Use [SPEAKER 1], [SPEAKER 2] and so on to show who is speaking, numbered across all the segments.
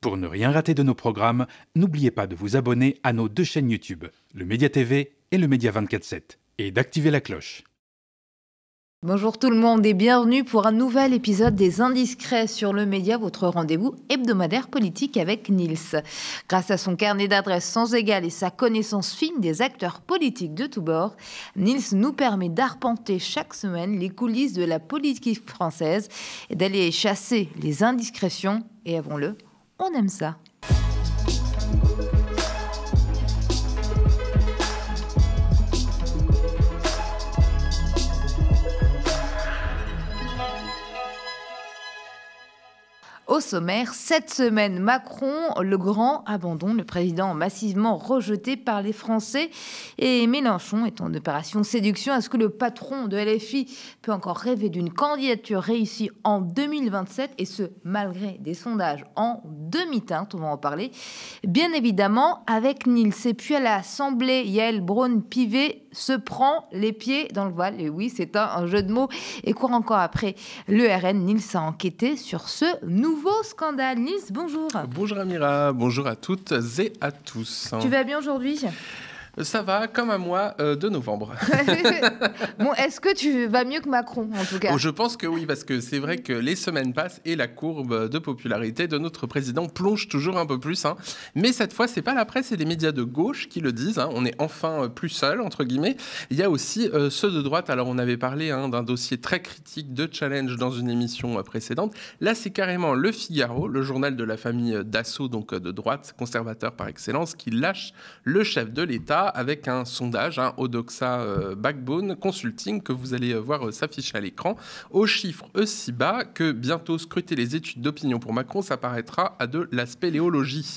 [SPEAKER 1] Pour ne rien rater de nos programmes, n'oubliez pas de vous abonner à nos deux chaînes YouTube, le Média TV et le Média 24/7, et d'activer la cloche.
[SPEAKER 2] Bonjour tout le monde et bienvenue pour un nouvel épisode des Indiscrets sur le Média, votre rendez-vous hebdomadaire politique avec Nils. Grâce à son carnet d'adresses sans égal et sa connaissance fine des acteurs politiques de tous bords, Nils nous permet d'arpenter chaque semaine les coulisses de la politique française et d'aller chasser les indiscrétions. Et avouons-le, on aime ça. Au sommaire, cette semaine, Macron, le grand abandon, le président massivement rejeté par les Français, et Mélenchon est en opération séduction. Est-ce que le patron de LFI peut encore rêver d'une candidature réussie en 2027, et ce, malgré des sondages en demi-teinte? On va en parler, bien évidemment, avec Nils. Et puis à l'Assemblée, Yael Braun-Pivet se prend les pieds dans le voile. Et oui, c'est un jeu de mots. Et court encore après le RN, Nils a enquêté sur ce nouveau scandale. Nils, bonjour.
[SPEAKER 3] Bonjour Amira, bonjour à toutes et à tous.
[SPEAKER 2] Tu vas bien aujourd'hui ?
[SPEAKER 3] Ça va, comme un mois de novembre.
[SPEAKER 2] Bon, est-ce que tu vas mieux que Macron, en tout cas ?
[SPEAKER 3] Je pense que oui, parce que c'est vrai que les semaines passent et la courbe de popularité de notre président plonge toujours un peu plus. Mais cette fois, c'est pas la presse et les médias de gauche qui le disent. On est enfin plus seul, entre guillemets. Il y a aussi ceux de droite. Alors, on avait parlé d'un dossier très critique de Challenge dans une émission précédente. Là, c'est carrément Le Figaro, le journal de la famille Dassault, donc de droite, conservateur par excellence, qui lâche le chef de l'État avec un sondage, Odoxa Backbone Consulting, que vous allez voir s'afficher à l'écran, aux chiffres si bas que bientôt scruter les études d'opinion pour Macron s'apparaîtra à de la spéléologie.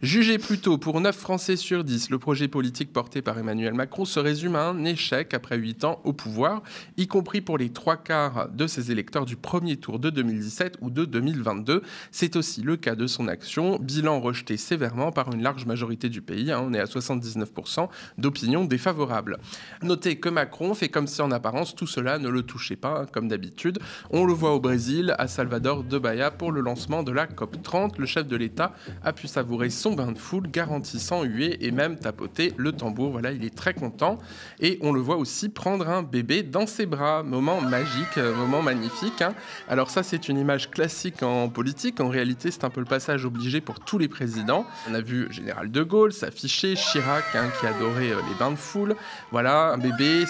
[SPEAKER 3] Jugé plutôt pour 9 Français sur 10, le projet politique porté par Emmanuel Macron se résume à un échec après 8 ans au pouvoir, y compris pour les 3/4 de ses électeurs du premier tour de 2017 ou de 2022. C'est aussi le cas de son action, bilan rejeté sévèrement par une large majorité du pays, on est à 79% d'opinion défavorable. Notez que Macron fait comme si en apparence tout cela ne le touchait pas, comme d'habitude. On le voit au Brésil, à Salvador de Bahia, pour le lancement de la COP30. Le chef de l'État a pu savourer son bain de foule, garantissant huer et même tapoter le tambour. Voilà, il est très content. Et on le voit aussi prendre un bébé dans ses bras. Moment magique, moment magnifique. Alors ça, c'est une image classique en politique. En réalité, c'est un peu le passage obligé pour tous les présidents. On a vu Général de Gaulle s'afficher, Chirac, qui adorait les bains de foule. Voilà, un bébé,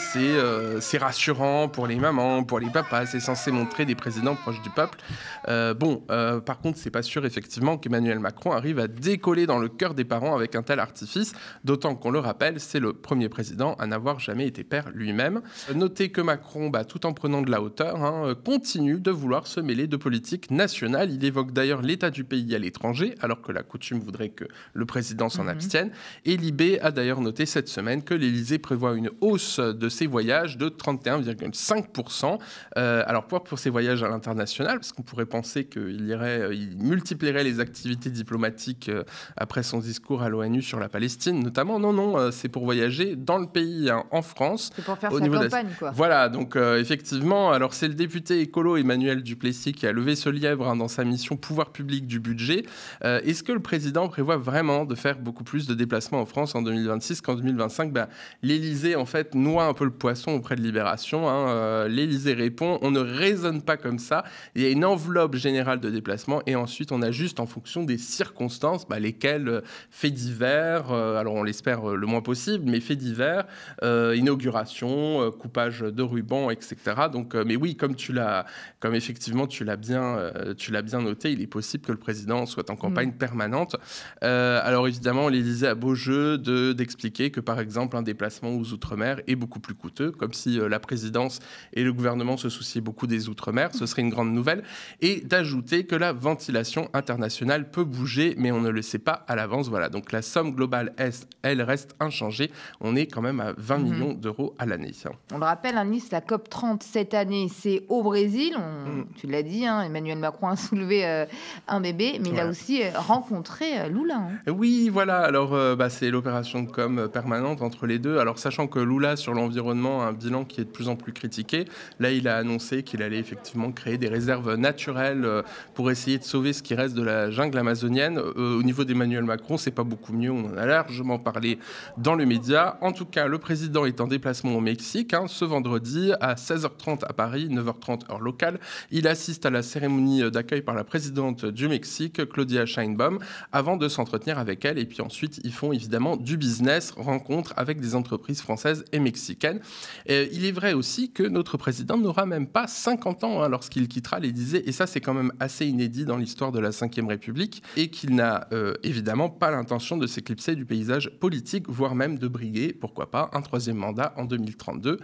[SPEAKER 3] c'est rassurant pour les mamans, pour les papas. C'est censé montrer des présidents proches du peuple. Par contre, c'est pas sûr effectivement qu'Emmanuel Macron arrive à décoller dans le cœur des parents avec un tel artifice. D'autant qu'on le rappelle, c'est le premier président à n'avoir jamais été père lui-même. Notez que Macron, tout en prenant de la hauteur, continue de vouloir se mêler de politique nationale. Il évoque d'ailleurs l'état du pays à l'étranger, alors que la coutume voudrait que le président s'en abstienne. Et Libé a d'ailleurs noté cette semaine que l'Élysée prévoit une hausse de ses voyages de 31,5%. Alors pour ses voyages à l'international, parce qu'on pourrait penser qu'il multiplierait les activités diplomatiques après son discours à l'ONU sur la Palestine, notamment. Non, c'est pour voyager dans le pays, en France.
[SPEAKER 2] C'est pour faire sa campagne, quoi.
[SPEAKER 3] Voilà, donc effectivement, alors c'est le député écolo Emmanuel Duplessis qui a levé ce lièvre dans sa mission pouvoir public du budget. Est-ce que le président prévoit vraiment de faire beaucoup plus de déplacements en France en 2026 qu'en 2025, l'Élysée, en fait, noie un peu le poisson auprès de Libération. L'Élysée répond, on ne raisonne pas comme ça. Il y a une enveloppe générale de déplacement et ensuite, on ajuste en fonction des circonstances, lesquelles faits divers, alors on l'espère le moins possible, mais faits divers, inauguration, coupage de ruban, etc. Donc, mais oui, comme effectivement tu l'as bien noté, il est possible que le président soit en campagne permanente. Alors évidemment, l'Élysée a beau jeu d'expliquer que, par exemple, un déplacement aux Outre-mer est beaucoup plus coûteux, comme si la présidence et le gouvernement se souciaient beaucoup des Outre-mer, ce serait une grande nouvelle, et d'ajouter que la ventilation internationale peut bouger, mais on ne le sait pas à l'avance. Voilà, donc la somme globale, elle reste inchangée. On est quand même à 20 millions d'euros à l'année.
[SPEAKER 2] On le rappelle, Nice, la COP30 cette année, c'est au Brésil. Tu l'as dit, Emmanuel Macron a soulevé un bébé, mais il a aussi rencontré Lula.
[SPEAKER 3] Oui, voilà. Alors, c'est l'opération de com comme permanente entre les deux. Alors sachant que Lula sur l'environnement a un bilan qui est de plus en plus critiqué, là il a annoncé qu'il allait effectivement créer des réserves naturelles pour essayer de sauver ce qui reste de la jungle amazonienne. Au niveau d'Emmanuel Macron, c'est pas beaucoup mieux, on en a largement parlé dans le média. En tout cas, le président est en déplacement au Mexique ce vendredi à 16h30 à Paris, 9h30 heure locale. Il assiste à la cérémonie d'accueil par la présidente du Mexique, Claudia Sheinbaum, avant de s'entretenir avec elle. Et puis ensuite, ils font évidemment du business, rencontre avec des entreprises françaises et mexicaines. Et il est vrai aussi que notre président n'aura même pas 50 ans lorsqu'il quittera l'Élysée. Et ça, c'est quand même assez inédit dans l'histoire de la Ve République. Et qu'il n'a évidemment pas l'intention de s'éclipser du paysage politique, voire même de briguer, pourquoi pas, un 3e mandat en 2032.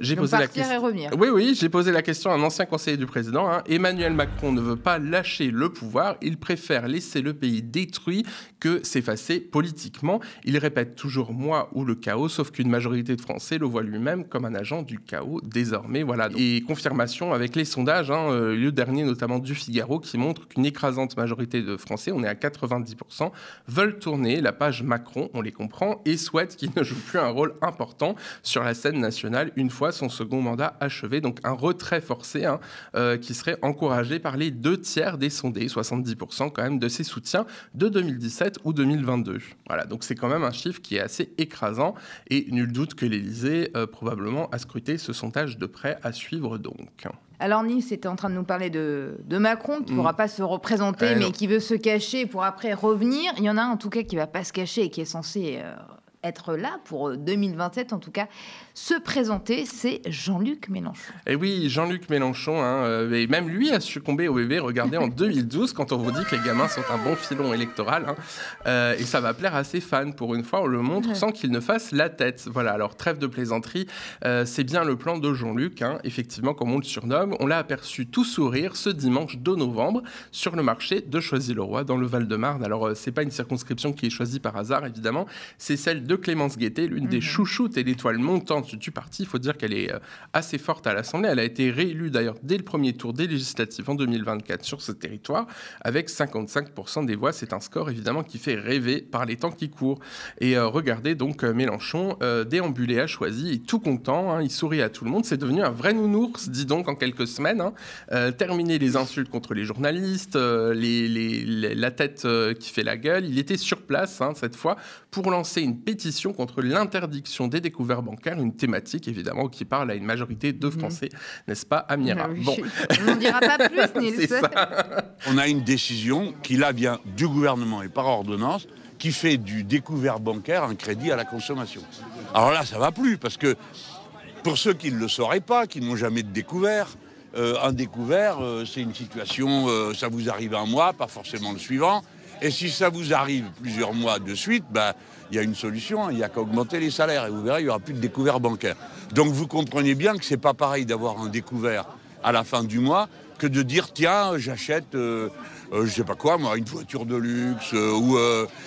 [SPEAKER 3] J'ai posé la question. Oui, j'ai posé la question à un ancien conseiller du président. Emmanuel Macron ne veut pas lâcher le pouvoir. Il préfère laisser le pays détruit que s'effacer politiquement. Il répète toujours moi ou le chaos, sauf qu'une majorité de Français le voit lui-même comme un agent du chaos désormais. Voilà. Et confirmation avec les sondages, le dernier notamment du Figaro, qui montre qu'une écrasante majorité de Français, on est à 90%, veulent tourner la page Macron, on les comprend, et souhaitent qu'il ne joue plus un rôle important sur la scène nationale une fois son second mandat achevé. Donc un retrait forcé qui serait encouragé par les 2/3 des sondés, 70% quand même de ses soutiens de 2017 ou 2022. Voilà, donc c'est quand même un chiffre qui est assez écrasant et nul doute que l'Élysée probablement a scruté ce sondage de près à suivre donc.
[SPEAKER 2] Alors Nice était en train de nous parler de Macron, qui ne pourra pas se représenter, mais qui veut se cacher pour après revenir. Il y en a un en tout cas qui ne va pas se cacher et qui est censé être là pour 2027, en tout cas, se présenter, c'est Jean-Luc Mélenchon.
[SPEAKER 3] Et oui, Jean-Luc Mélenchon, et même lui a succombé au bébé, regardez, en 2012, quand on vous dit que les gamins sont un bon filon électoral, et ça va plaire à ses fans. Pour une fois, on le montre sans qu'il ne fasse la tête. Voilà, alors trêve de plaisanterie, c'est bien le plan de Jean-Luc, effectivement, comme on le surnomme. On l'a aperçu tout sourire ce dimanche 2 novembre sur le marché de Choisy-le-Roi, dans le Val-de-Marne. Alors, c'est pas une circonscription qui est choisie par hasard, évidemment, c'est celle de Clémence Guettet, l'une des chouchoutes et l'étoile montante du parti. Il faut dire qu'elle est assez forte à l'Assemblée. Elle a été réélue d'ailleurs dès le premier tour des législatives en 2024 sur ce territoire, avec 55% des voix. C'est un score évidemment qui fait rêver par les temps qui courent. Et regardez donc Mélenchon déambuler à Choisy, et tout content, il sourit à tout le monde. C'est devenu un vrai nounours, dis donc, en quelques semaines. Terminer les insultes contre les journalistes, la tête qui fait la gueule. Il était sur place cette fois pour lancer une pétition contre l'interdiction des découvertes bancaires, une thématique évidemment qui parle à une majorité de Français, n'est-ce pas, Amira?
[SPEAKER 2] Bon. On n'en dira pas plus, Nils.
[SPEAKER 4] On a une décision qui là vient du gouvernement et par ordonnance, qui fait du découvert bancaire un crédit à la consommation. Alors là, ça va plus, parce que pour ceux qui ne le sauraient pas, qui n'ont jamais de découvert, un découvert, c'est une situation, ça vous arrive un mois, pas forcément le suivant. Et si ça vous arrive plusieurs mois de suite, il y a une solution, il n'y a qu'à augmenter les salaires. Et vous verrez, il n'y aura plus de découvert bancaire. Donc vous comprenez bien que ce n'est pas pareil d'avoir un découvert à la fin du mois que de dire, tiens, j'achète, je ne sais pas quoi, moi, une voiture de luxe ou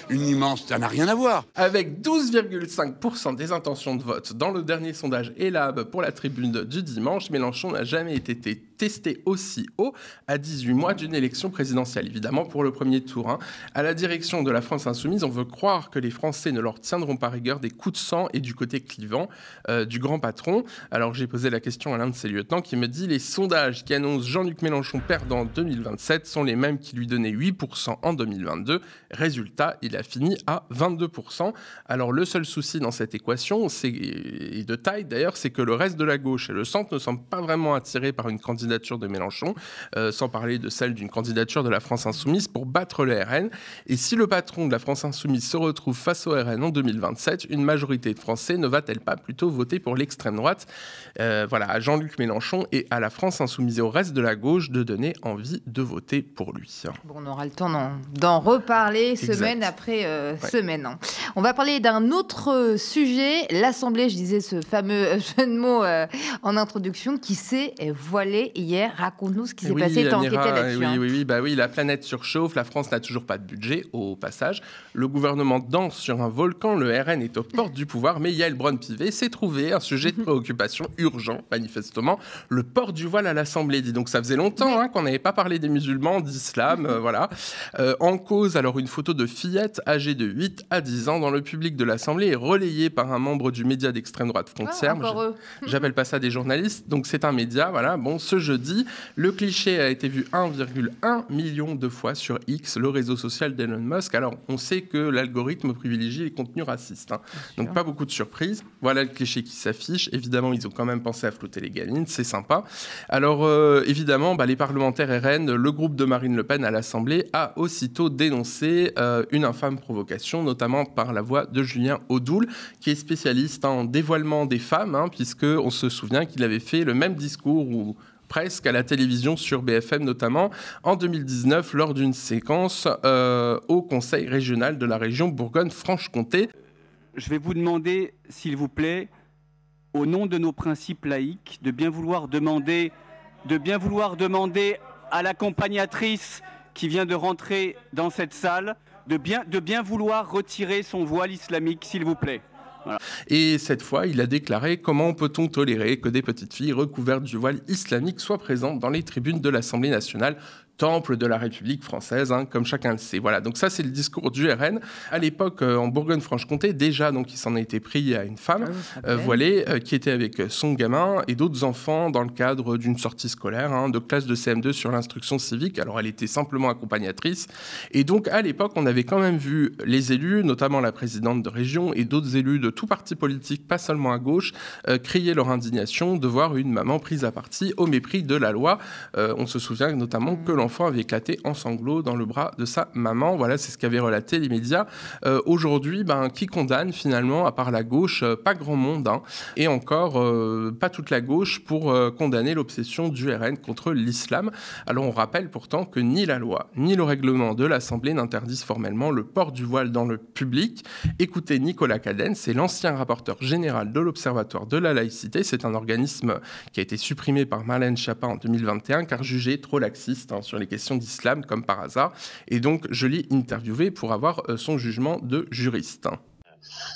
[SPEAKER 4] une immense... Ça n'a rien à voir.
[SPEAKER 3] Avec 12,5% des intentions de vote dans le dernier sondage ELAB pour la tribune du dimanche, Mélenchon n'a jamais été testé aussi haut à 18 mois d'une élection présidentielle. Évidemment, pour le premier tour. À la direction de la France Insoumise, on veut croire que les Français ne leur tiendront pas rigueur des coups de sang et du côté clivant du grand patron. Alors, j'ai posé la question à l'un de ses lieutenants qui me dit « Les sondages qui annoncent Jean-Luc Mélenchon perdant en 2027 sont les mêmes qui lui donnaient 8% en 2022. Résultat, il a fini à 22%. Alors, le seul souci dans cette équation, et de taille d'ailleurs, c'est que le reste de la gauche et le centre ne semblent pas vraiment attirés par une candidature de Mélenchon, sans parler de celle d'une candidature de la France Insoumise pour battre le RN. Et si le patron de la France Insoumise se retrouve face au RN en 2027, une majorité de Français ne va-t-elle pas plutôt voter pour l'extrême droite? Voilà, à Jean-Luc Mélenchon et à la France Insoumise et au reste de la gauche de donner envie de voter pour lui.
[SPEAKER 2] Bon, on aura le temps d'en reparler semaine après semaine. On va parler d'un autre sujet. L'Assemblée, je disais ce fameux jeu de mots en introduction, qui s'est voilé hier. Raconte-nous ce qui s'est passé, t'as enquêté là-dessus.
[SPEAKER 3] Oui, la planète surchauffe, la France n'a toujours pas de budget, au passage. Le gouvernement danse sur un volcan, le RN est aux portes du pouvoir, mais Yaël Braun-Pivet s'est trouvé un sujet de préoccupation urgent, manifestement, le port du voile à l'Assemblée. Dis donc, ça faisait longtemps qu'on n'avait pas parlé des musulmans, d'islam, voilà. En cause, alors, une photo de fillette âgée de 8 à 10 ans dans le public de l'Assemblée est relayée par un membre du média d'extrême droite Frontières. J'appelle pas ça des journalistes, donc c'est un média, voilà. Bon, ce jeudi, le cliché a été vu 1,1 million de fois sur X, le réseau social d'Elon Musk. Alors, on sait que l'algorithme privilégie les contenus racistes, hein. Donc pas beaucoup de surprises. Voilà le cliché qui s'affiche. Évidemment, ils ont quand même pensé à flouter les gamines, c'est sympa. Alors, évidemment, les parlementaires RN, le groupe de Marine Le Pen à l'Assemblée a aussitôt dénoncé une infâme provocation, notamment par la voix de Julien Audoul, qui est spécialiste en dévoilement des femmes, puisqu'on se souvient qu'il avait fait le même discours ou presque à la télévision sur BFM notamment en 2019 lors d'une séquence au Conseil régional de la région Bourgogne-Franche-Comté.
[SPEAKER 5] Je vais vous demander, s'il vous plaît, au nom de nos principes laïques, de bien vouloir demander à l'accompagnatrice qui vient de rentrer dans cette salle de bien vouloir retirer son voile islamique, s'il vous plaît. Voilà.
[SPEAKER 3] Et cette fois, il a déclaré: comment peut-on tolérer que des petites filles recouvertes du voile islamique soient présentes dans les tribunes de l'Assemblée nationale, temple de la République française, comme chacun le sait. Voilà, donc ça c'est le discours du RN. À l'époque, en Bourgogne-Franche-Comté, déjà, donc il s'en a été pris à une femme voilée qui était avec son gamin et d'autres enfants dans le cadre d'une sortie scolaire, de classe de CM2 sur l'instruction civique. Alors elle était simplement accompagnatrice. Et donc à l'époque, on avait quand même vu les élus, notamment la présidente de région et d'autres élus de tout parti politique, pas seulement à gauche, crier leur indignation de voir une maman prise à partie au mépris de la loi. On se souvient notamment que l'enfant avait éclaté en sanglots dans le bras de sa maman. Voilà, c'est ce qu'avaient relaté les médias. Aujourd'hui, qui condamne finalement, à part la gauche, pas grand monde, et encore pas toute la gauche pour condamner l'obsession du RN contre l'islam. Alors on rappelle pourtant que ni la loi, ni le règlement de l'Assemblée n'interdisent formellement le port du voile dans le public. Écoutez Nicolas Cadenne, c'est l'ancien rapporteur général de l'Observatoire de la laïcité. C'est un organisme qui a été supprimé par Marlène Schiappa en 2021 car jugé trop laxiste sur les questions d'islam, comme par hasard. Et donc, je l'ai interviewé pour avoir son jugement de juriste.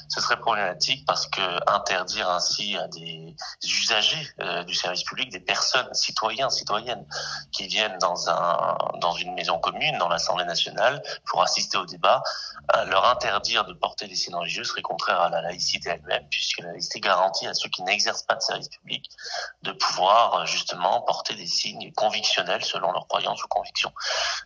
[SPEAKER 6] Ce serait problématique parce que interdire ainsi à des usagers du service public, des personnes, citoyens, citoyennes, qui viennent dans une maison commune, dans l'Assemblée nationale, pour assister au débat, leur interdire de porter des signes religieux serait contraire à la laïcité elle-même, puisque la laïcité garantit à ceux qui n'exercent pas de service public de pouvoir justement porter des signes convictionnels selon leurs croyances ou convictions.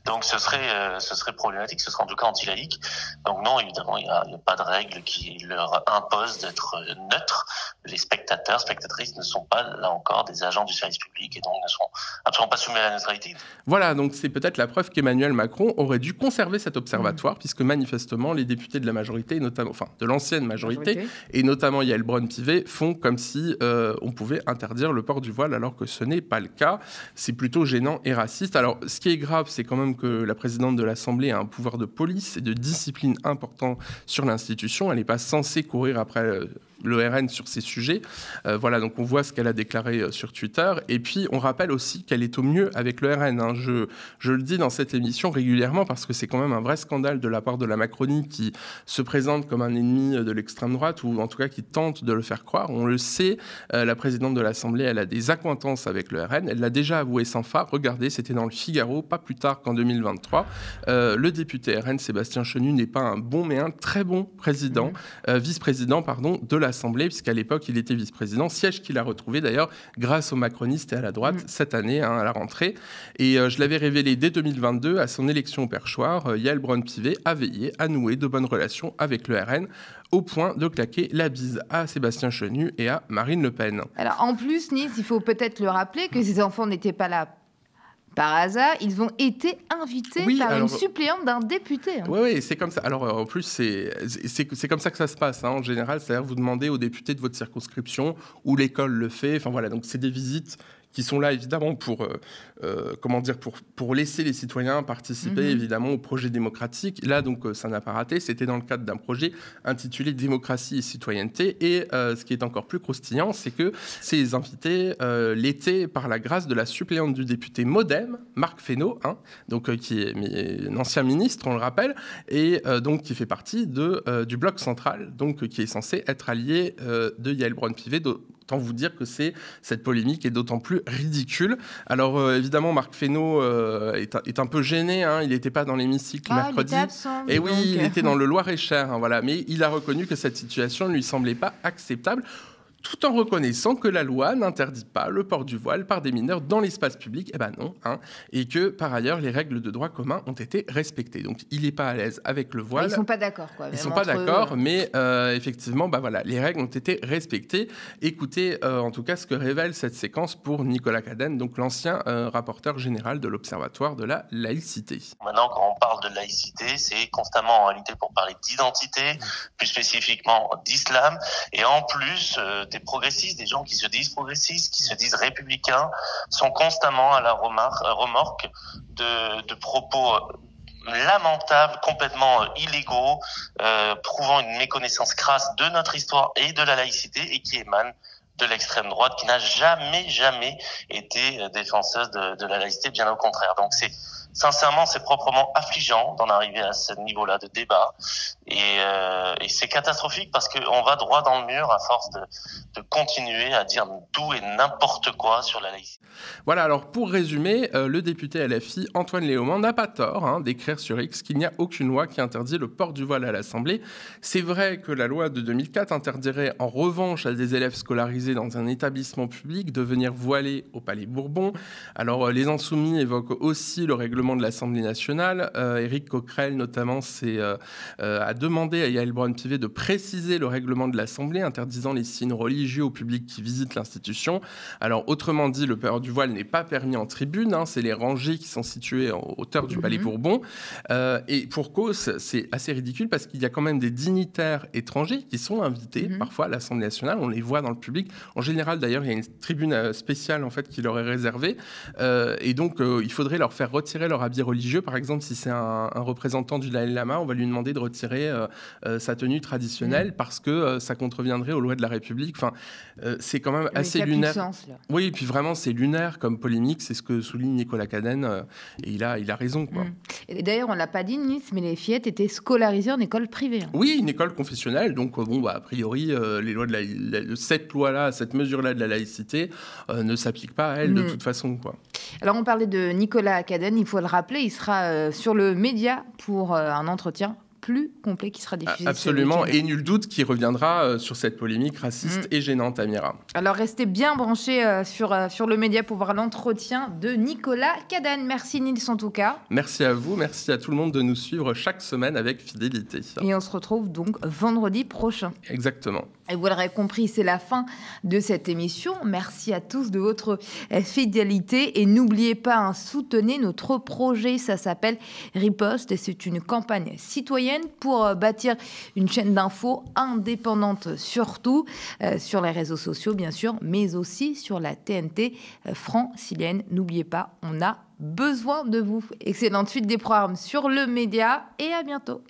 [SPEAKER 6] Donc ce serait problématique, ce serait en tout cas anti-laïque. Donc non, évidemment, il y a pas de règle qui leur impose d'être neutres. Les spectateurs, spectatrices ne sont pas, là encore, des agents du service public et donc ne sont absolument pas soumis à la neutralité.
[SPEAKER 3] Voilà, donc c'est peut-être la preuve qu'Emmanuel Macron aurait dû conserver cet observatoire, puisque manifestement, les députés de la majorité, notamment, enfin de l'ancienne majorité, et notamment Yaël Braun-Pivet, font comme si on pouvait interdire le port du voile, alors que ce n'est pas le cas. C'est plutôt gênant et raciste. Alors, ce qui est grave, c'est quand même que la présidente de l'Assemblée a un pouvoir de police et de discipline important sur l'institution. Elle n'est pas censée courir après le RN sur ces sujets. Voilà, donc on voit ce qu'elle a déclaré sur Twitter. Et puis, on rappelle aussi qu'elle est au mieux avec le RN. Je le dis dans cette émission régulièrement parce que c'est quand même un vrai scandale de la part de la Macronie qui se présente comme un ennemi de l'extrême droite ou en tout cas qui tente de le faire croire. On le sait, la présidente de l'Assemblée, elle a des accointances avec le RN. Elle l'a déjà avoué sans phare. Regardez, c'était dans le Figaro, pas plus tard qu'en 2023. Le député RN, Sébastien Chenu, n'est pas un bon mais un très bon président, vice-président, de l'Assemblée, puisqu'à l'époque, il était vice-président, siège qu'il a retrouvé d'ailleurs grâce aux macronistes et à la droite cette année, à la rentrée. Et je l'avais révélé dès 2022, à son élection au perchoir, Yaël Braun-Pivet a veillé à nouer de bonnes relations avec le RN, au point de claquer la bise à Sébastien Chenu et à Marine Le Pen.
[SPEAKER 2] Alors en plus, Nice, il faut peut-être le rappeler que ces enfants n'étaient pas là par hasard, ils ont été invités par une suppléante d'un député.
[SPEAKER 3] Oui, c'est comme ça. Alors, en plus, c'est comme ça que ça se passe, en général. C'est-à-dire, vous demandez aux députés de votre circonscription, ou l'école le fait. Enfin, voilà, donc c'est des visites qui sont là évidemment pour laisser les citoyens participer évidemment au projet démocratique. Là, donc, ça n'a pas raté. C'était dans le cadre d'un projet intitulé Démocratie et citoyenneté. Et ce qui est encore plus croustillant, c'est que ces invités l'étaient par la grâce de la suppléante du député MoDem, Marc Fesneau, qui est un ancien ministre, on le rappelle, et donc qui fait partie du bloc central, donc qui est censé être allié de Yaël Braun-Pivet. Autant vous dire que cette polémique est d'autant plus ridicule. Alors évidemment, Marc Fesneau est un peu gêné, il n'était pas dans l'hémicycle mercredi.
[SPEAKER 2] Il était absent,
[SPEAKER 3] et oui, il était dans le Loir-et-Cher, voilà. Mais il a reconnu que cette situation ne lui semblait pas acceptable, tout en reconnaissant que la loi n'interdit pas le port du voile par des mineurs dans l'espace public. Eh ben non, et que par ailleurs les règles de droit commun ont été respectées. Donc il n'est pas à l'aise avec le voile.
[SPEAKER 2] Ils sont pas d'accord, quoi.
[SPEAKER 3] Ils sont pas d'accord, mais effectivement, voilà, les règles ont été respectées. Écoutez, en tout cas, ce que révèle cette séquence pour Nicolas Cadenne, donc l'ancien rapporteur général de l'Observatoire de la laïcité.
[SPEAKER 6] Maintenant, quand on parle de laïcité, c'est constamment en réalité pour parler d'identité, plus spécifiquement d'islam, et en plus des progressistes, des gens qui se disent progressistes, qui se disent républicains, sont constamment à la remorque de propos lamentables, complètement illégaux, prouvant une méconnaissance crasse de notre histoire et de la laïcité, et qui émanent de l'extrême droite, qui n'a jamais été défenseuse de la laïcité, bien au contraire. Donc sincèrement, c'est proprement affligeant d'en arriver à ce niveau-là de débat. Et c'est catastrophique parce qu'on va droit dans le mur à force de continuer à dire tout et n'importe quoi sur la laïcité.
[SPEAKER 3] Voilà, alors pour résumer, le député LFI Antoine Léaumont n'a pas tort d'écrire sur X qu'il n'y a aucune loi qui interdit le port du voile à l'Assemblée. C'est vrai que la loi de 2004 interdirait en revanche à des élèves scolarisés dans un établissement public de venir voiler au Palais Bourbon. Alors les Insoumis évoquent aussi le règlement de l'Assemblée nationale. Éric Coquerel notamment a demandé à Yaël Braun-Pivet de préciser le règlement de l'Assemblée interdisant les signes religieux au public qui visite l'institution. Alors autrement dit, le port du voile n'est pas permis en tribune, c'est les rangées qui sont situées en hauteur du Palais Bourbon. Et pour cause, c'est assez ridicule parce qu'il y a quand même des dignitaires étrangers qui sont invités parfois à l'Assemblée nationale. On les voit dans le public. En général, d'ailleurs, il y a une tribune spéciale en fait qui leur est réservée. Et donc, il faudrait leur faire retirer leur habit religieux. Par exemple, si c'est un représentant du Dalai Lama, on va lui demander de retirer sa tenue traditionnelle parce que ça contreviendrait aux lois de la République. Enfin, c'est quand même assez lunaire.
[SPEAKER 2] Sens, là.
[SPEAKER 3] Oui, et puis vraiment, c'est lunaire comme polémique. C'est ce que souligne Nicolas Cadenne. Et il a raison, quoi.
[SPEAKER 2] Et d'ailleurs, on ne l'a pas dit, Nice, mais les fillettes étaient scolarisées en école privée.
[SPEAKER 3] Oui, une école confessionnelle. Donc, a priori, les lois cette loi-là, cette mesure-là de la laïcité ne s'applique pas à elle de toute façon, quoi.
[SPEAKER 2] Alors, on parlait de Nicolas Cadenne. Il faut le rappeler, il sera sur le Média pour un entretien plus complet qui sera diffusé.
[SPEAKER 3] Absolument, et nul doute qu'il reviendra sur cette polémique raciste et gênante, Amira.
[SPEAKER 2] Alors restez bien branchés sur le Média pour voir l'entretien de Nicolas Cadenne. Merci Nils en tout cas.
[SPEAKER 3] Merci à vous, merci à tout le monde de nous suivre chaque semaine avec fidélité.
[SPEAKER 2] Et on se retrouve donc vendredi prochain.
[SPEAKER 3] Exactement.
[SPEAKER 2] Et vous l'aurez compris, c'est la fin de cette émission. Merci à tous de votre fidélité. Et n'oubliez pas, soutenez notre projet. Ça s'appelle Riposte et c'est une campagne citoyenne pour bâtir une chaîne d'infos indépendante, surtout sur les réseaux sociaux, bien sûr, mais aussi sur la TNT francilienne. N'oubliez pas, on a besoin de vous. Excellente suite des programmes sur le Média et à bientôt.